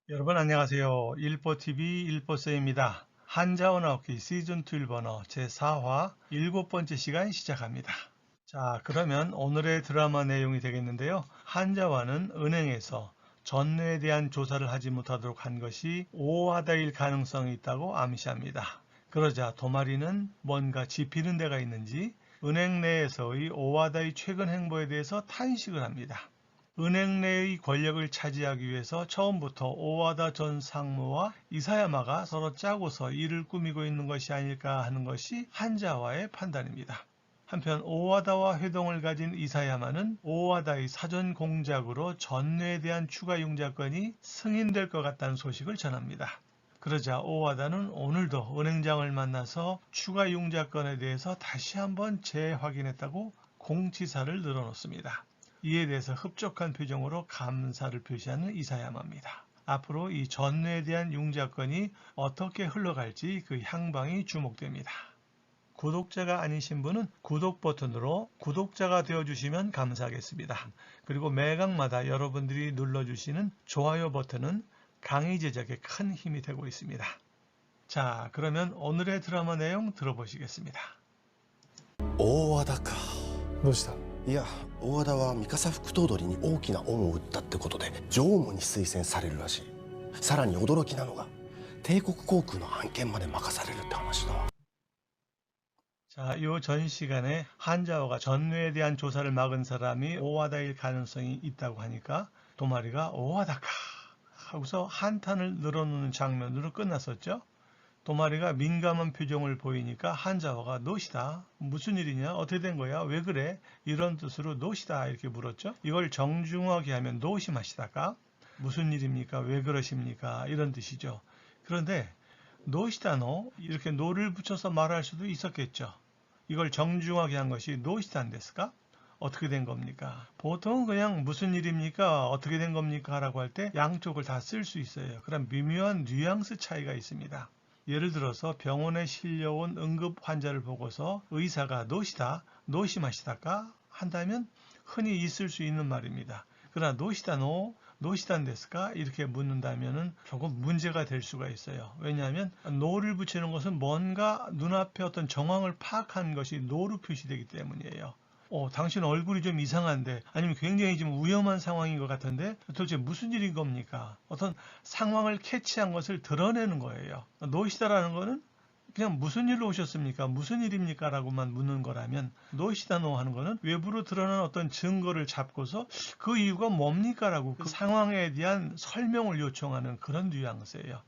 여러분 안녕하세요. 일보TV 일보쌤입니다. 한자어 나오기 시즌2 일본어 제4화 7번째 시간 시작합니다. 자, 그러면 오늘의 드라마 내용이 되겠는데요. 한자와는 은행에서 전뇌에 대한 조사를 하지 못하도록 한 것이 오하다일 가능성이 있다고 암시합니다. 그러자 도마리는 뭔가 짚이는 데가 있는지 은행 내에서의 오하다의 최근 행보에 대해서 탄식을 합니다. 은행 내의 권력을 차지하기 위해서 처음부터 오와다 전 상무와 이사야마가 서로 짜고서 일을 꾸미고 있는 것이 아닐까 하는 것이 한자와의 판단입니다. 한편 오와다와 회동을 가진 이사야마는 오와다의 사전 공작으로 전뇌에 대한 추가 융자건이 승인될 것 같다는 소식을 전합니다. 그러자 오와다는 오늘도 은행장을 만나서 추가 융자건에 대해서 다시 한번 재확인했다고 공지사를 늘어놓습니다. 이에 대해서 흡족한 표정으로 감사를 표시하는 이사야마입니다. 앞으로 이 전뇌에 대한 융자건이 어떻게 흘러갈지 그 향방이 주목됩니다. 구독자가 아니신 분은 구독 버튼으로 구독자가 되어주시면 감사하겠습니다. 그리고 매강마다 여러분들이 눌러주시는 좋아요 버튼은 강의 제작에 큰 힘이 되고 있습니다. 자, 그러면 오늘의 드라마 내용 들어보시겠습니다. 大和田か。どうした？いや、大和田は三笠副頭取に大きな恩を売ったってことで常務に推薦されるらしい。さらに驚きなのが帝国航空の案件まで任されるって話だ。 자, 요 전 시간에 한자어가 전뇌에 대한 조사를 막은 사람이 오와다일 가능성이 있다고 하니까 도마리가 오와다카 하고서 한탄을 늘어놓는 장면으로 끝났었죠. 도마리가 민감한 표정을 보이니까 한자어가 노시다. 무슨 일이냐? 어떻게 된 거야? 왜 그래? 이런 뜻으로 노시다 이렇게 물었죠. 이걸 정중하게 하면 노시마시다가 무슨 일입니까? 왜 그러십니까? 이런 뜻이죠. 그런데 노시다노 이렇게 노를 붙여서 말할 수도 있었겠죠. 이걸 정중하게 한 것이 노시단 데스까? 어떻게 된 겁니까? 보통 그냥 무슨 일입니까? 어떻게 된 겁니까? 라고 할 때 양쪽을 다 쓸 수 있어요. 그런 미묘한 뉘앙스 차이가 있습니다. 예를 들어서 병원에 실려온 응급 환자를 보고서 의사가 노시다, 노시마시다까 한다면 흔히 있을 수 있는 말입니다. 그러나 노시다노, 노시단 데스까? 이렇게 묻는다면 조금 문제가 될 수가 있어요. 왜냐하면 노를 붙이는 것은 뭔가 눈앞에 어떤 정황을 파악한 것이 노로 표시되기 때문이에요. 당신 얼굴이 좀 이상한데 아니면 굉장히 좀 위험한 상황인 것 같은데 도대체 무슨 일인 겁니까? 어떤 상황을 캐치한 것을 드러내는 거예요. 노시다라는 거는 그냥 무슨 일로 오셨습니까? 무슨 일입니까? 라고만 묻는 거라면 노시다노 하는 거는 외부로 드러난 어떤 증거를 잡고서 그 이유가 뭡니까? 라고 그 상황에 대한 설명을 요청하는 그런 뉘앙스예요.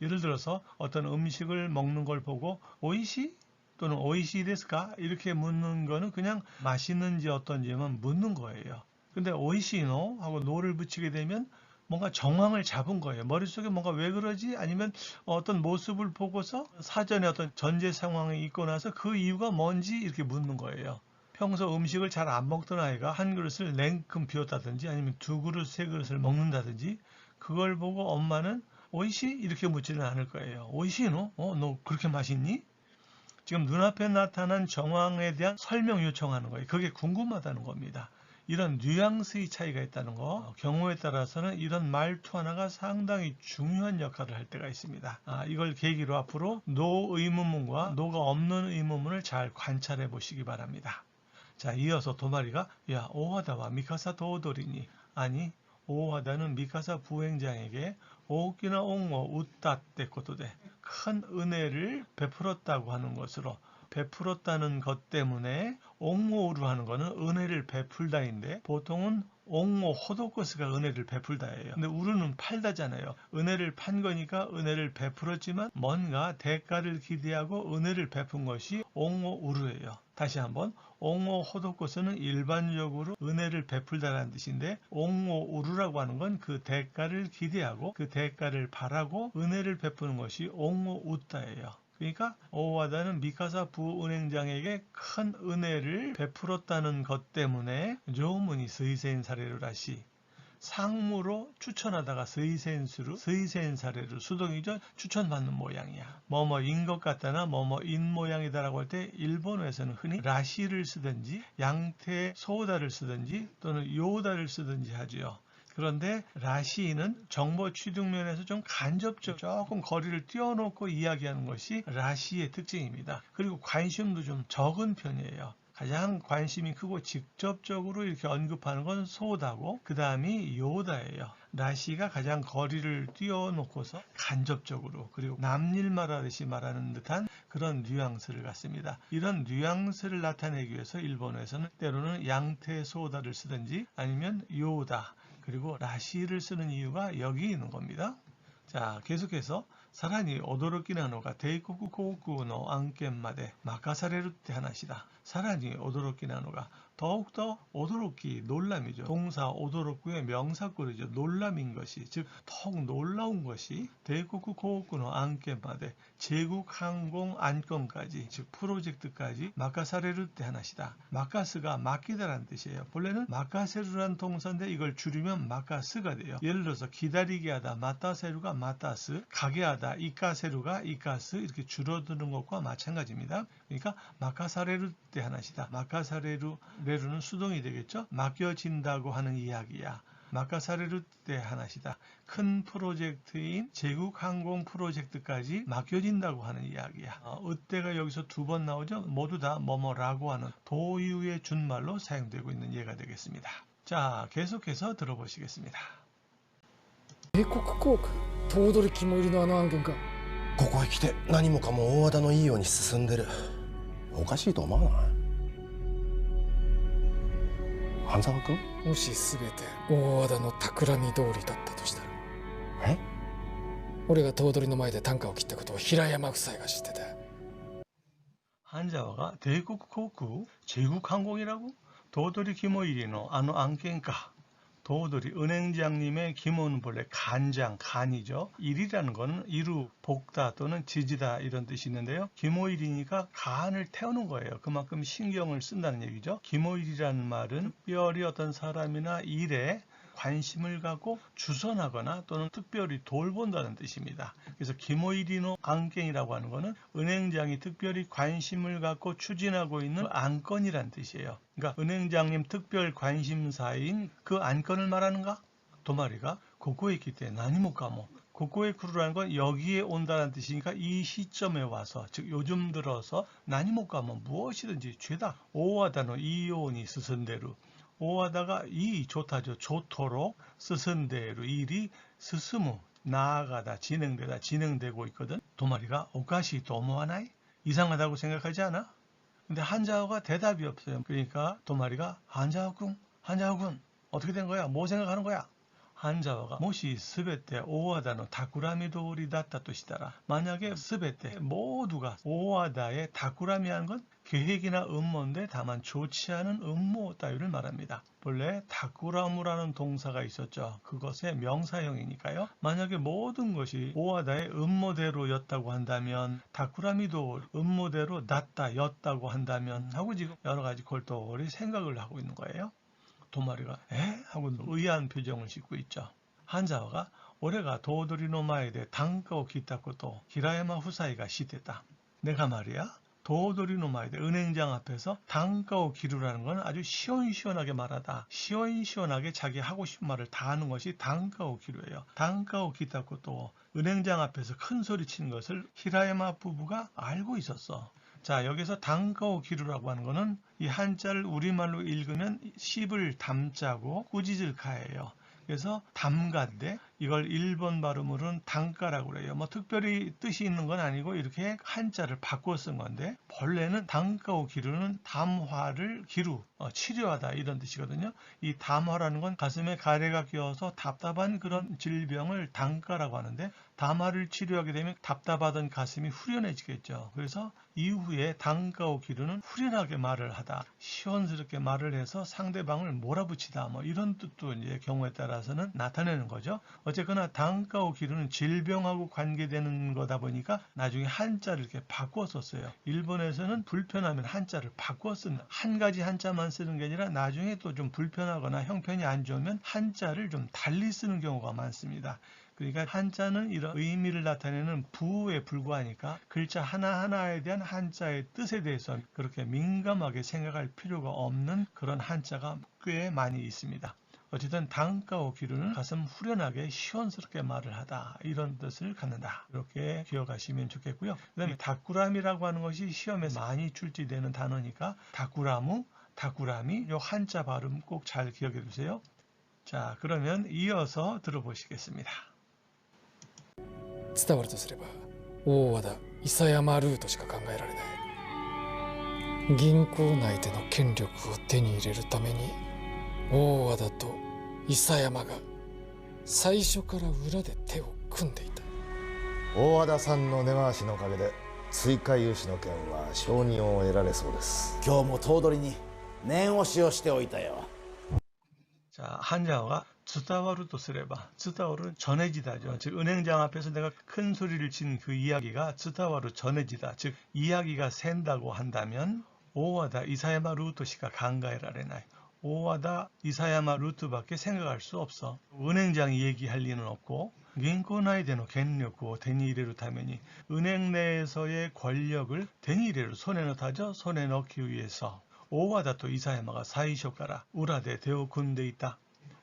예를 들어서 어떤 음식을 먹는 걸 보고 오이시? 또는 오이시 데스까? 이렇게 묻는 거는 그냥 맛있는지 어떤지만 묻는 거예요. 근데 오이시노? 하고 노를 붙이게 되면 뭔가 정황을 잡은 거예요. 머릿속에 뭔가 왜 그러지? 아니면 어떤 모습을 보고서 사전에 어떤 전제 상황이 있고 나서 그 이유가 뭔지 이렇게 묻는 거예요. 평소 음식을 잘 안 먹던 아이가 한 그릇을 냉큼 비웠다든지 아니면 두 그릇, 세 그릇을 먹는다든지 그걸 보고 엄마는 오이시? 이렇게 묻지는 않을 거예요. 오이시노? 너 그렇게 맛있니? 지금 눈앞에 나타난 정황에 대한 설명 요청하는 거예요. 그게 궁금하다는 겁니다. 이런 뉘앙스의 차이가 있다는 거, 경우에 따라서는 이런 말투 하나가 상당히 중요한 역할을 할 때가 있습니다. 이걸 계기로 앞으로 노 의문문과 노가 없는 의문문을 잘 관찰해 보시기 바랍니다. 자, 이어서 도마리가 야, 오하다와 미카사 도도리니 아니 오하다는 미카사 부행장에게 오키나 옹모 웃다 때 것도돼 큰 은혜를 베풀었다고 하는 것으로 베풀었다는 것 때문에 옹모우루 하는 것은 은혜를 베풀다인데 보통은 옹모 호도코스가 은혜를 베풀다예요. 근데 우르는 팔다잖아요. 은혜를 판 거니까 은혜를 베풀었지만 뭔가 대가를 기대하고 은혜를 베푼 것이 옹모우루예요. 다시 한번 옹모 호도코스는 일반적으로 은혜를 베풀다라는 뜻인데 옹모우루라고 하는 건 그 대가를 기대하고 그 대가를 바라고 은혜를 베푸는 것이 옹모우따예요. 그러니까 오와다는 미카사 부은행장에게 큰 은혜를 베풀었다는 것 때문에 조문이 스이센 사례로라시 상무로 추천하다가 스이센 사례로 수동이죠. 추천받는 모양이야. 뭐뭐인 것 같다나 뭐뭐인 모양이다라고 할 때 일본어에서는 흔히 라시를 쓰든지 양태 소다를 쓰든지 또는 요다를 쓰든지 하지요. 그런데 라시는 정보 취득면에서 좀 간접적 조금 거리를 띄워놓고 이야기하는 것이 라시의 특징입니다. 그리고 관심도 좀 적은 편이에요. 가장 관심이 크고 직접적으로 이렇게 언급하는 건 소다고 그 다음이 요다예요. 라시가 가장 거리를 띄워놓고서 간접적으로 그리고 남일 말하듯이 말하는 듯한 그런 뉘앙스를 갖습니다. 이런 뉘앙스를 나타내기 위해서 일본어에서는 때로는 양태 소다를 쓰든지 아니면 요다 그리고 라시를 쓰는 이유가 여기 있는 겁니다. 자, 계속해서 さらに驚きなのが帝国航空の案件まで任されるって話だ. さらに驚きなのが 더욱더 오도로키 놀람이죠. 동사 오도로쿠의 명사구리죠. 놀람인 것이 즉 더욱 놀라운 것이 대국 고국의 안건마대 제국 항공 안건까지 즉 프로젝트까지 마카사레르 때 하나시다. 마카스가 맡기다라는 뜻이에요. 본래는 마카세루란 동사인데 이걸 줄이면 마카스가 돼요. 예를 들어서 기다리게 하다 마타세루가 마타스, 가게 하다 이카세루가 이카스 이렇게 줄어드는 것과 마찬가지입니다. 그러니까 마카사레르 때 하나시다. 마카사레루 레루는 수동이 되겠죠. 맡겨진다고 하는 이야기야. 마카사레루 때 하나시다. 큰 프로젝트인 제국 항공 프로젝트까지 맡겨진다고 하는 이야기야. 으때가 여기서 두 번 나오죠. 모두 다 뭐뭐라고 하는 도유의 준말로 사용되고 있는 예가 되겠습니다. 자, 계속해서 들어보시겠습니다. 帝国航空頭取肝入りのあの案件か。ここへ来て何もかも大和田のいいように進んでる。おかしいと思わない？半沢君？もし全て大和田の企み通りだったとしたら。え？俺が頭取の前で単価を切ったことを平山夫妻が知ってて。 한자와가 대국航空 제국 항공이라고? 도돌이 기모일이노 아노 안겐가? 도돌이 은행장님의 기모는 본래 간장, 간이죠. 일이라는 거는 이루, 볶다 또는 지지다 이런 뜻이 있는데요. 기모일이니까 간을 태우는 거예요. 그만큼 신경을 쓴다는 얘기죠. 기모일이라는 말은 특별히 어떤 사람이나 일에 관심을 갖고 주선하거나 또는 특별히 돌본다는 뜻입니다. 그래서 기모이리노 안건이라고 하는 것은 은행장이 특별히 관심을 갖고 추진하고 있는 안건이란 뜻이에요. 그러니까 은행장님 특별 관심사인 그 안건을 말하는가? 도마리가 고코에 있기 때문에 나니모카모 고코에 쿠루라는 건 여기에 온다는 뜻이니까 이 시점에 와서 즉 요즘 들어서 나니모카모 무엇이든지 죄다 오와다노 이요니 스선대로 오하다가 이 좋다죠. 좋도록 스선대로 일이 스스무 나아가다 진행되다 진행되고 있거든. 도마리가 오카시 도모하나이? 이상하다고 생각하지 않아? 근데 한자어가 대답이 없어요. 그러니까 도마리가 한자어군 어떻게 된 거야? 뭐 생각하는 거야? 한자어가 모시 스베테 오하다노 다쿠라미 도리 다ったとしたら 만약에 스베테 모두가 오하다의 다쿠라미한 건 계획이나 음모인데 다만 좋지 않은 음모 따위를 말합니다. 본래 다쿠라무라는 동사가 있었죠. 그것의 명사형이니까요. 만약에 모든 것이 오하다의 음모대로였다고 한다면 다쿠라미도 음모대로 낫다 였다고 한다면 하고 지금 여러 가지 골똘히 생각을 하고 있는 거예요. 도마리가 에? 하고 의아한 표정을 짓고 있죠. 한자어가 올해가 도돌이노 마에데 단가を切ったことを 히라야마 후사이가 시대다. 내가 말이야 도돌이노 마에데 은행장 앞에서 단가を切る라는 건 아주 시원시원하게 말하다. 시원시원하게 자기 하고 싶은 말을 다 하는 것이 단가を切る예요. 단가を切ったことを 은행장 앞에서 큰 소리 치는 것을 히라야마 부부가 알고 있었어. 자, 여기서 단가오 기루라고 하는 거는 이 한자를 우리말로 읽으면 씹을 담자고 꾸짖을 가예요. 그래서 담가인데 이걸 일본 발음으로는 단가라고 그래요. 뭐 특별히 뜻이 있는 건 아니고 이렇게 한자를 바꿔 쓴 건데 본래는 단가오 기루는 담화를 기루, 치료하다 이런 뜻이거든요. 이 담화라는 건 가슴에 가래가 끼어서 답답한 그런 질병을 단가라고 하는데 담화를 치료하게 되면 답답하던 가슴이 후련해지겠죠. 그래서 이후에 단가오 기루는 후련하게 말을 하다, 시원스럽게 말을 해서 상대방을 몰아붙이다 뭐 이런 뜻도 이제 경우에 따라서는 나타내는 거죠. 어쨌거나 단가오 기루는 질병하고 관계되는 거다 보니까 나중에 한자를 이렇게 바꿔 썼어요. 일본에서는 불편하면 한자를 바꿔 쓴다. 한 가지 한자만 쓰는 게 아니라 나중에 또 좀 불편하거나 형편이 안 좋으면 한자를 좀 달리 쓰는 경우가 많습니다. 그러니까 한자는 이런 의미를 나타내는 부호에 불과하니까 글자 하나하나에 대한 한자의 뜻에 대해서 그렇게 민감하게 생각할 필요가 없는 그런 한자가 꽤 많이 있습니다. 어쨌든 단가오 기류는 가슴 후련하게 시원스럽게 말을 하다 이런 뜻을 갖는다. 이렇게 기억하시면 좋겠고요. 그 다음에 다꾸라미라고 하는 것이 시험에서 많이 출제되는 단어니까 다꾸라무, 다꾸라미 요 한자 발음 꼭 잘 기억해 두세요. 자, 그러면 이어서 들어보시겠습니다. 伝わるとすれば大和田伊佐山ルートしか考えられない銀行内での権力を手に入れるために大和田と伊佐山が最初から裏で手を組んでいた大和田さんの根回しのおかげで追加融資の件は承認を得られそうです。今日も頭取に念押しをしておいたよ。 자, 한자어가 쯔다와루 또 쓰레바. 쯔다와루는 전해지다죠. 즉 은행장 앞에서 내가 큰 소리를 친 그 이야기가 쯔다와루 전해지다. 즉 이야기가 샌다고 한다면 오와다 이사야마 루토시가 강가에라레나이. 오와다 이사야마 루트밖에 생각할 수 없어. 은행장이 얘기할 리는 없고銀行内での権力を手に入れるために 은행 내에서의 권력을 手に入れる 손에 넣다죠. 손에 넣기 위해서 오와다 또 이사야마가 사이쇼가라 우라데 데오 군데 있다.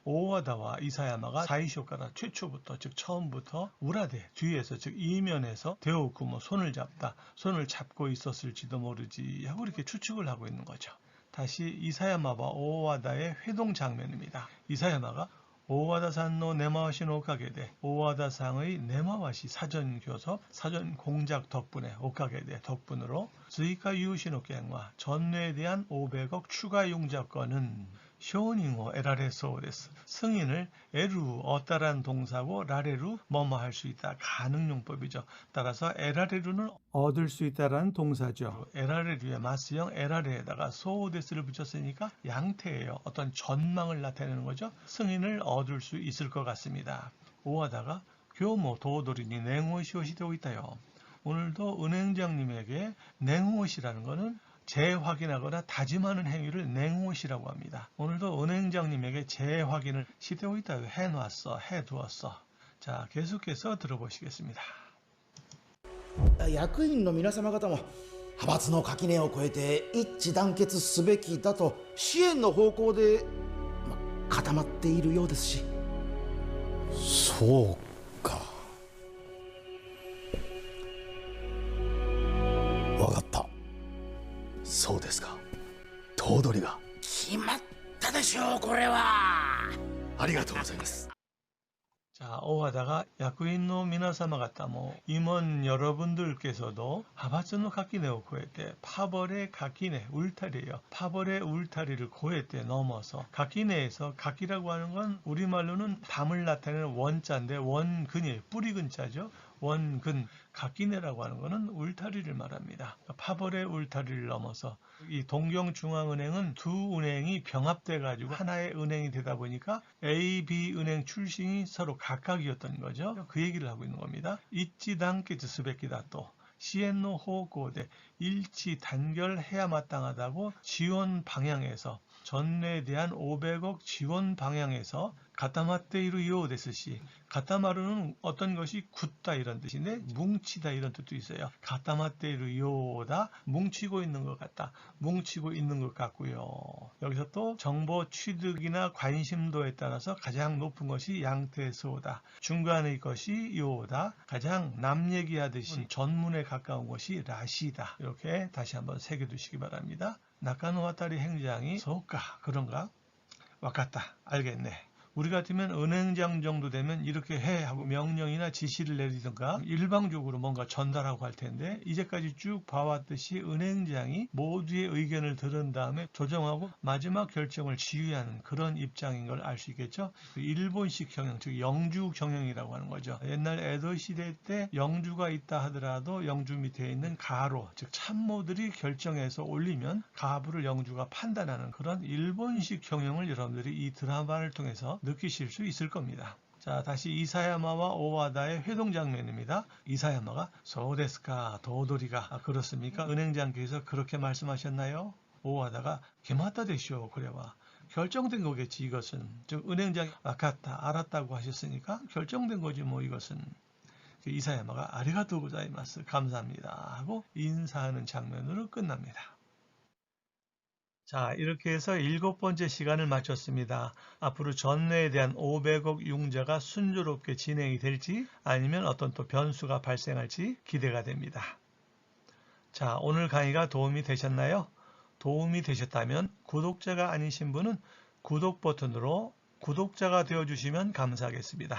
오와다와 이사야마가 사이쇼가라 최초부터 즉 처음부터 우라데 뒤에서 즉 이면에서 데오쿠모 손을 잡다. 손을 잡고 있었을지도 모르지 하고 이렇게 추측을 하고 있는 거죠. 다시 이사야마와 오와다의 회동 장면입니다. 이사야마가 오와다산노 네마와시 오카게데 오와다상의 네마와시 사전 교섭, 사전 공작 덕분에 오카게데 덕분으로 스이카 유시노 갱와 전뇌에 대한 500억 추가 융자권은 쇼닝오 에라레소데스 승인을 에루 얻다란 동사고 라레루 뭐뭐 할 수 있다 가능용법이죠. 따라서 에라레루는 얻을 수 있다라는 동사죠. 에라레루의 마스형 에라레에다가 소데스를 붙였으니까 양태예요. 어떤 전망을 나타내는 거죠. 승인을 얻을 수 있을 것 같습니다. 오하다가 교모 도도리니 냉호시오시되고 있다요. 오늘도 은행장님에게 냉호시라는 거는 재확인하거나 다짐하는 행위를 냉호시라고 합니다. 오늘도 은행장님에게 재확인을 시되고 있다. 해놨어, 해두었어. 자, 계속해서 들어보시겠습니다. 役員の皆様方も派閥の垣根を越えて一致団結すべきだと支援の方向で、固まっているようですし。そうか。わかった。そうですか。頭取が。決まったでしょうこれは。ありがとうございます。 자, 오하다가 야쿠인노 미나사마 같다. 뭐 임원 여러분들께서도 하바츠노 가키네 고에테 파벌의 가키네 울타리예요. 파벌의 울타리를 고에테 넘어서 가키네에서 가키라고 하는 건 우리말로는 담을 나타내는 원자인데 원근이에요. 뿌리근자죠. 원근 가키네라고 하는 것은 울타리를 말합니다. 파벌의 울타리를 넘어서 이 동경중앙은행은 두 은행이 병합돼 가지고 하나의 은행이 되다 보니까 A, B 은행 출신이 서로 각각이었던 거죠. 그 얘기를 하고 있는 겁니다. 이치단케츠 스베키다 또 시엔노 호고대 일치 단결해야 마땅하다고 지원 방향에서 전례에 대한 500억 지원 방향에서 가타마테이루 요데스시 가타마루는 어떤 것이 굳다 이런 뜻인데 뭉치다 이런 뜻도 있어요. 가타마테이루 요다 뭉치고 있는 것 같다. 뭉치고 있는 것 같고요. 여기서 또 정보 취득이나 관심도에 따라서 가장 높은 것이 양태소다. 중간의 것이 요다. 가장 남 얘기하듯이 전문에 가까운 것이 라시다. 이렇게 다시 한번 새겨두시기 바랍니다. 나카노와타리 행장이 소까 그런가? 와갔다 알겠네. 우리 같으면 은행장 정도 되면 이렇게 해 하고 명령이나 지시를 내리든가 일방적으로 뭔가 전달하고 할 텐데 이제까지 쭉 봐왔듯이 은행장이 모두의 의견을 들은 다음에 조정하고 마지막 결정을 지휘하는 그런 입장인 걸 알 수 있겠죠. 일본식 경영, 즉 영주 경영이라고 하는 거죠. 옛날 에도 시대 때 영주가 있다 하더라도 영주 밑에 있는 가로, 즉 참모들이 결정해서 올리면 가부를 영주가 판단하는 그런 일본식 경영을 여러분들이 이 드라마를 통해서 느끼실 수 있을 겁니다. 자, 다시 이사야마와 오와다의 회동 장면입니다. 이사야마가 소데스카 도도리가 그렇습니까? 은행장께서 그렇게 말씀하셨나요? 오와다가 게마타 데쇼 그래와 결정된 거겠지 이것은. 즉 은행장이 아갔다 알았다고 하셨으니까 결정된 거지 뭐 이것은. 이사야마가 아리가토 고자이마스 감사합니다 하고 인사하는 장면으로 끝납니다. 자, 이렇게 해서 7번째 시간을 마쳤습니다. 앞으로 전뇌에 대한 500억 융자가 순조롭게 진행이 될지 아니면 어떤 또 변수가 발생할지 기대가 됩니다. 자, 오늘 강의가 도움이 되셨나요? 도움이 되셨다면 구독자가 아니신 분은 구독 버튼으로 구독자가 되어주시면 감사하겠습니다.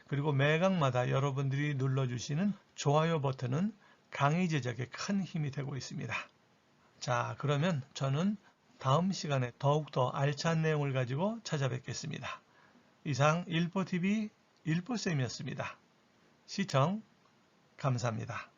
그리고 매강마다 여러분들이 눌러주시는 좋아요 버튼은 강의 제작에 큰 힘이 되고 있습니다. 자, 그러면 저는 다음 시간에 더욱더 알찬 내용을 가지고 찾아뵙겠습니다. 이상 일포TV 일포쌤이었습니다. 시청 감사합니다.